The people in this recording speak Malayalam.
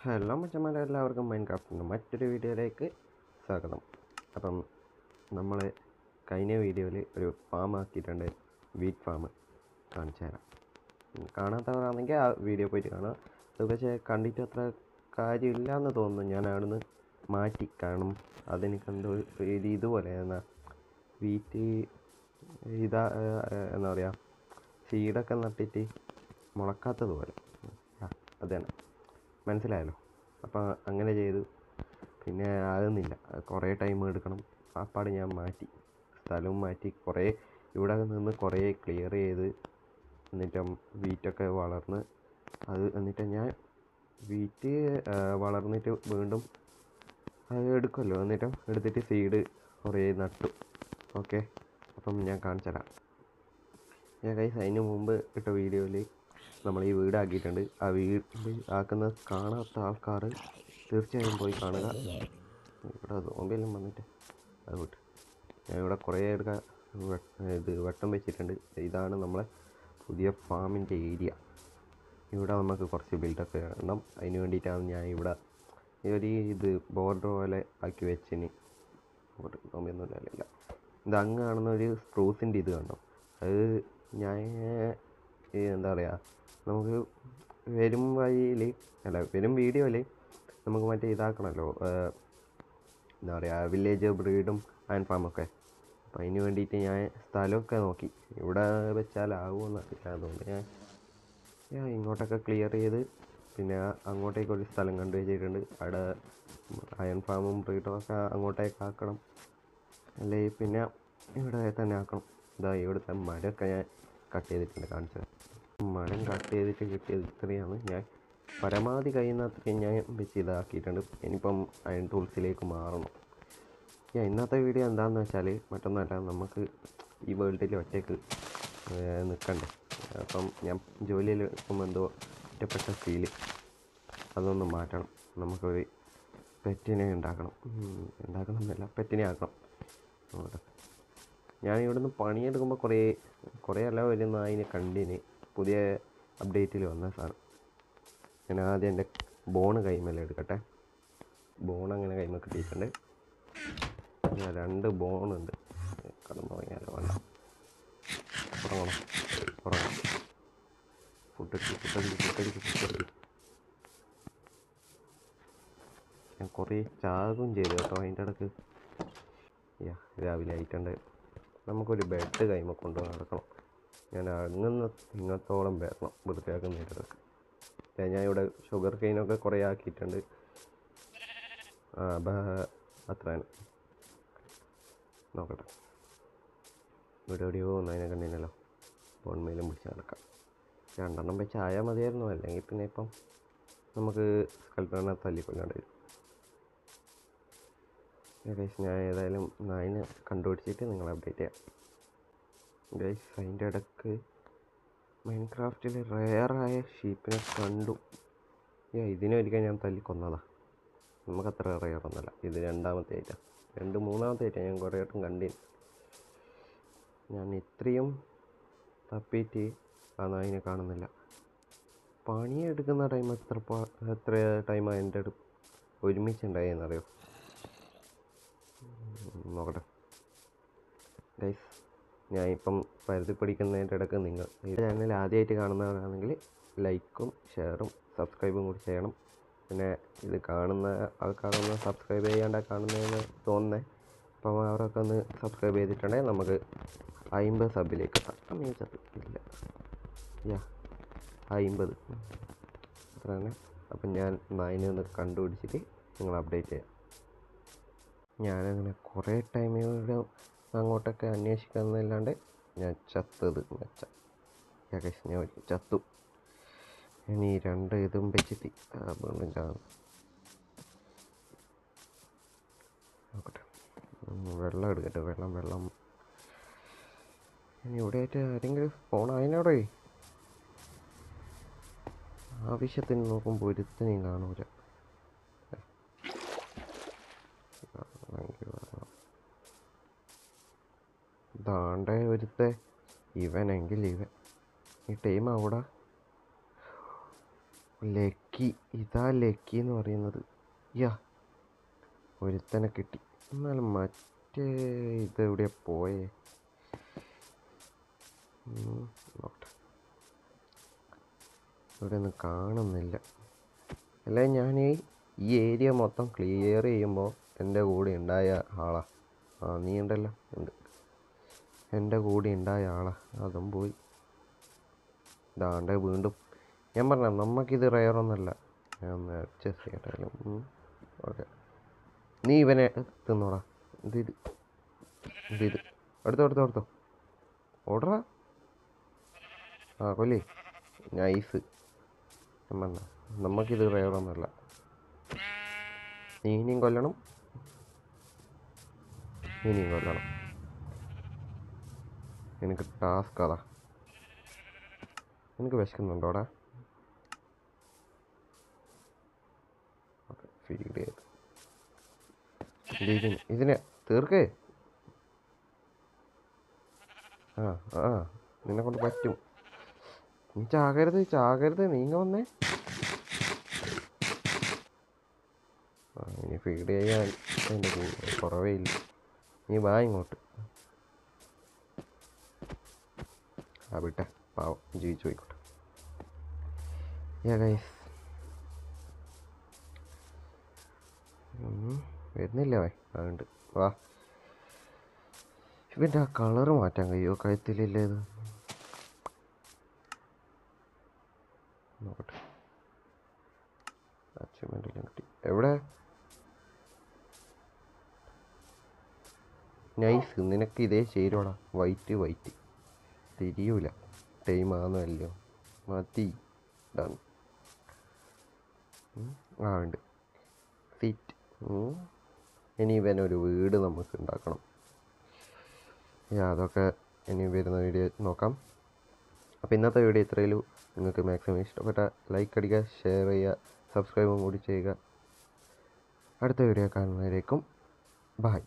ഹലോ മച്ചന്മാരെ, എല്ലാവർക്കും മൈൻക്രാഫ്റ്റിൻ്റെ മറ്റൊരു വീഡിയോയിലേക്ക് സ്വാഗതം. അപ്പം നമ്മൾ കഴിഞ്ഞ വീഡിയോയിൽ ഒരു ഫാം ആക്കിയിട്ടുണ്ട്, വീറ്റ് ഫാം. കാണിച്ചു തരാം. കാണാത്തവരാണെങ്കിൽ ആ വീഡിയോ പോയിട്ട് കാണാം. അത് പക്ഷേ കണ്ടിട്ട് അത്ര കാര്യമില്ല എന്ന് തോന്നുന്നു. ഞാൻ അവിടുന്ന് മാറ്റി. കാരണം അതെനിക്ക് എന്തോ ഇതുപോലെ എന്നാ വീറ്റ് എന്താ പറയുക, സീഡൊക്കെ നട്ടിട്ട് മുളക്കാത്തതുപോലെ. അതാണ്, മനസ്സിലായല്ലോ. അപ്പോൾ അങ്ങനെ ചെയ്തു. പിന്നെ ആകുന്നില്ല, കുറേ ടൈം എടുക്കണം. അപ്പാട് ഞാൻ മാറ്റി, സ്ഥലവും മാറ്റി. കുറേ ഇവിടെ നിന്ന് കുറേ ക്ലിയർ ചെയ്ത് എന്നിട്ടും വീറ്റൊക്കെ വളർന്ന് എന്നിട്ട് ഞാൻ വീറ്റ് വളർന്നിട്ട് വീണ്ടും അത് എടുക്കുമല്ലോ, എന്നിട്ടും എടുത്തിട്ട് സീഡ് കുറേ നട്ടു. ഓക്കെ, അപ്പം ഞാൻ കാണിച്ചു തരാം. ഞാൻ അതിന് മുമ്പ് ഇട്ട വീഡിയോയിൽ നമ്മൾ ഈ വീടാക്കിയിട്ടുണ്ട്. ആ വീട് ആക്കുന്ന കാണാത്ത ആൾക്കാർ തീർച്ചയായും പോയി കാണുക. ഇവിടെ സോംബിയെല്ലാം വന്നിട്ട് അത് വിട്ട് ഞാൻ ഇവിടെ കുറേ വെട്ടം വെച്ചിട്ടുണ്ട്. ഇതാണ് നമ്മളെ പുതിയ ഫാമിൻ്റെ ഏരിയ. ഇവിടെ നമുക്ക് കുറച്ച് ബിൽഡൊക്കെ വേണം. അതിന് വേണ്ടിയിട്ടാണ് ഞാൻ ഇവിടെ ബോർഡർ പോലെ ആക്കി വെച്ചിന്. സോംബിയൊന്നുമില്ല. ഇത് അങ്ങ് കാണുന്ന ഒരു സ്പ്രൂസിൻ്റെ ഇത് കണ്ടോ, അത് ഞാൻ എന്താ പറയുക, നമുക്ക് വരും വീഡിയോയിൽ നമുക്ക് മറ്റേ ഇതാക്കണമല്ലോ, എന്താ പറയുക, വില്ലേജ് ബ്രീഡും ആൻഡ് ഫാമൊക്കെ. അപ്പം അതിന് വേണ്ടിയിട്ട് ഞാൻ സ്ഥലമൊക്കെ നോക്കി. ഇവിടെ വെച്ചാലാകുമെന്ന് അറിയില്ല. അതുകൊണ്ട് ഞാൻ ഇങ്ങോട്ടൊക്കെ ക്ലിയർ ചെയ്ത് പിന്നെ അങ്ങോട്ടേക്കൊരു സ്ഥലം കണ്ടു വെച്ചിട്ടുണ്ട്. അവിടെ അയൺ ഫാമും ബ്രീഡും ഒക്കെ അങ്ങോട്ടേക്ക് ആക്കണം, അല്ലെങ്കിൽ പിന്നെ ഇവിടെ തന്നെ ആക്കണം. ഇവിടുത്തെ മരമൊക്കെ ഞാൻ കട്ട് ചെയ്തിട്ടുണ്ട്, കാണിച്ചത്. മരം കട്ട് ചെയ്തിട്ട് കിട്ടിയത് ഇത്രയാണ്. ഞാൻ പരമാവധി കഴിയുന്ന അത്രയും ഞാൻ വെച്ച് ഇതാക്കിയിട്ടുണ്ട്. ഇനിയിപ്പം അയൺ ടൂൾസിലേക്ക് മാറണം. ഇന്നത്തെ വീഡിയോ എന്താണെന്ന് വെച്ചാൽ മറ്റൊന്നുമല്ല, നമുക്ക് ഈ വേൾഡിൽ ഒറ്റയ്ക്ക് നിൽക്കണ്ടേ. അപ്പം ഞാൻ ജോലിയിൽ നിൽക്കുമ്പോൾ എന്തോ ഒറ്റപ്പെട്ട ഫീല്, അതൊന്ന് മാറ്റണം. നമുക്കൊരു പെറ്റിനെ ഉണ്ടാക്കണം എന്നല്ല, പെറ്റിനെ ആക്കണം. ഞാൻ ഇവിടുന്ന് പണിയെടുക്കുമ്പോൾ കുറേ അല്ല ഒരു നായിനെ കണ്ടിന്. പുതിയ അപ്ഡേറ്റിൽ വന്ന സാധനം. ഞാൻ ആദ്യം എൻ്റെ ബോണ് കൈമേലെ എടുക്കട്ടെ. ബോൺ അങ്ങനെ കൈമ കിട്ടിയിട്ടുണ്ട്. 2 ബോണുണ്ട്. കടന്നു തുടങ്ങിയാലോ, വേണ്ട, ഉറങ്ങണം. ഫുഡടിക്ക്. ഞാൻ കുറേ ചാകും ചെയ്തു കേട്ടോ അതിൻ്റെ ഇടയ്ക്ക്. രാവിലെ ആയിട്ടുണ്ട്. നമുക്കൊരു ബെഡ് കൈമ കൊണ്ടുപോയി നടക്കണം. ഞാൻ ഇങ്ങത്തോളം വരണം വൃത്തിയാക്കുന്നതിൻ്റെ ഇടയ്ക്ക്. ഞാൻ ഇവിടെ ഷുഗർ കെയിനൊക്കെ കുറേ ആക്കിയിട്ടുണ്ട്. അത്രയാണ്. നോക്കട്ടെ, എവിടെയോ ഒന്നതിനെ കണ്ടില്ലല്ലോ. ഫോൺമേലും പിടിച്ച് നടക്കാം. 2 വെച്ച് ആയാൽ മതിയായിരുന്നു. അല്ലെങ്കിൽ പിന്നെ ഇപ്പം നമുക്ക് സ്കൽപ്പറിനെ തല്ലിക്കൊല്ലാണ്ട് വരും. ഗൈസ്, ഞാൻ ഏതായാലും നായിനെ കണ്ടുപിടിച്ചിട്ട് നിങ്ങളെ അപ്ഡേറ്റ് ചെയ്യാം. ഗൈസ്, അതിൻ്റെ ഇടയ്ക്ക് മൈൻക്രാഫ്റ്റിൽ റെയറായ ഷീപ്പിനെ കണ്ടു. ഇതിനൊരിക്കൽ ഞാൻ തല്ലിക്കൊന്നതാ. നമുക്കത്ര റെയറൊന്നുമല്ല. ഇത് 2ാമത്തെ ആയിട്ടാണ്. 3ാമത്തെ ആയിട്ടാണ് ഞാൻ കുറേ വട്ടം കണ്ടിന്. ഞാൻ ഇത്രയും തപ്പിയിട്ട് ആ നായിനെ കാണുന്നില്ല. പണിയെടുക്കുന്ന ടൈം എത്ര ടൈമാണ് എൻ്റെ അടുത്ത് ഒരുമിച്ചുണ്ടായെന്നറിയോ? നോക്കട്ടെ ഗൈസ്, ഞാൻ ഇപ്പം പരുത്തി പഠിക്കുന്നതിൻ്റെ ഇടയ്ക്ക് നിങ്ങൾ ഈ ചാനൽ ആദ്യമായിട്ട് കാണുന്നവരാണെങ്കിൽ ലൈക്കും ഷെയറും സബ്സ്ക്രൈബും കൂടി ചെയ്യണം. പിന്നെ ഇത് കാണുന്ന ആൾക്കാരൊന്ന് സബ്സ്ക്രൈബ് ചെയ്യാണ്ട കാണുന്നതെന്ന് തോന്നുന്നത്. അപ്പം അവരൊക്കെ ഒന്ന് സബ്സ്ക്രൈബ് ചെയ്തിട്ടുണ്ടെങ്കിൽ നമുക്ക് 50 സബിലേക്ക് എത്താം. ഇല്ല 50 അത്രയാണ്. അപ്പം ഞാൻ നായിനെ ഒന്ന് കണ്ടുപിടിച്ചിട്ട് നിങ്ങൾ അപ്ഡേറ്റ് ചെയ്യാം. ഞാനങ്ങനെ കുറേ ടൈമിലൂടെ അങ്ങോട്ടൊക്കെ അന്വേഷിക്കുന്നതല്ലാണ്ട് ഞാൻ ചത്തത് ഞാൻ ചത്തു. ഇനി 2 ഇതും വെച്ചിട്ട് വീണ്ടും ചാകും. നോക്കട്ടെ, വെള്ളം എടുക്കട്ടെ. വെള്ളം ഇനി ഇവിടെ ആയിട്ട് ആരെങ്കിലും ഫോണായതിനോടെ ആവശ്യത്തിന് നോക്കുമ്പോൾ ഒരുത്തനെയും കാണൂല. ദാണ്ടേ ഒരുത്തെ, ഇവനെങ്കിൽ ഇവൻ ഈ ടൈം അവിടെ ലക്കി, ഇതാ ലക്കി എന്ന് പറയുന്നത്. യാ, ഒരുത്തനെ കിട്ടി. എന്നാലും മറ്റേ ഇതെവിടെയാ പോയേ? നോക്കട്ടെ, ഇവിടെ ഒന്നും കാണുന്നില്ല. അല്ല, ഞാൻ ഈ ഏരിയ മൊത്തം ക്ലിയർ ചെയ്യുമ്പോൾ എൻ്റെ കൂടെ ഉണ്ടായ ആളാ. നീ ഉണ്ടല്ലോ, ഉണ്ട്. എൻ്റെ കൂടെ ഉണ്ടായ ആളാ, അതും പോയി. ഇതാണ്ട് വീണ്ടും ഞാൻ പറഞ്ഞ നമുക്കിത് റയറൊന്നുമല്ല. ഞാൻ ഒന്ന് അഡ്ജസ്റ്റ് ചെയ്യട്ടാലും. ഓക്കെ, നീ ഇവനെ തിന്നോടാ. ഇത് അടുത്തോ ഓർഡറാ. കൊല്ലി, നൈസ്. ഞാൻ പറഞ്ഞ നമുക്കിത് റയറൊന്നുമല്ല. നീ ഇനിയും കൊല്ലണം. എനിക്ക് ടാസ്ക് അതാ. എനിക്ക് വിശക്കുന്നുണ്ടോടാ? ഓക്കെ, ഫീഡ് ചെയ്ത് ഇതിനെ തീർക്കേ. നിന്നെ കൊണ്ട് പറ്റും. നീ ചാകരുത്, നീങ്ങ വന്നേ. ഇനി ഫീഡ് ചെയ്യാൻ അതിൻ്റെ കുറവേ ഇല്ല. നീ വാ ഇങ്ങോട്ട്. വിട്ടെ, പാവം ജീവിച്ചു പോയിക്കോട്ടെ. ഗൈസ്, വരുന്നില്ല അതുകൊണ്ട് വാ. ഇവൻ്റെ ആ കളറ് മാറ്റാൻ കഴിയുമോ കഴുത്തിലില്ല? ഇത് നോക്കട്ടെ. അച്ചീവ്മെൻറ്റെല്ലാം കിട്ടി. എവിടെ? നൈസ്, നിനക്ക് ഇതേ ചേരുവാടാ. വൈറ്റ് തിരിയൂല. ടൈം ആണെന്നല്ലോ, മതി. ഇതാണ് ഉണ്ട് സീറ്റ്. ഇനി ഇവനൊരു വീട് നമുക്ക് ഉണ്ടാക്കണം. അതൊക്കെ ഇനി വരുന്ന വീഡിയോ നോക്കാം. അപ്പോൾ ഇന്നത്തെ വീഡിയോ ഇത്രയുള്ളൂ. നിങ്ങൾക്ക് മാക്സിമം ഇഷ്ടപ്പെട്ട ലൈക്ക് അടിക്കുക, ഷെയർ ചെയ്യുക, സബ്സ്ക്രൈബും കൂടി ചെയ്യുക. അടുത്ത വീഡിയോ കാണുന്നവരേക്കും ബൈ.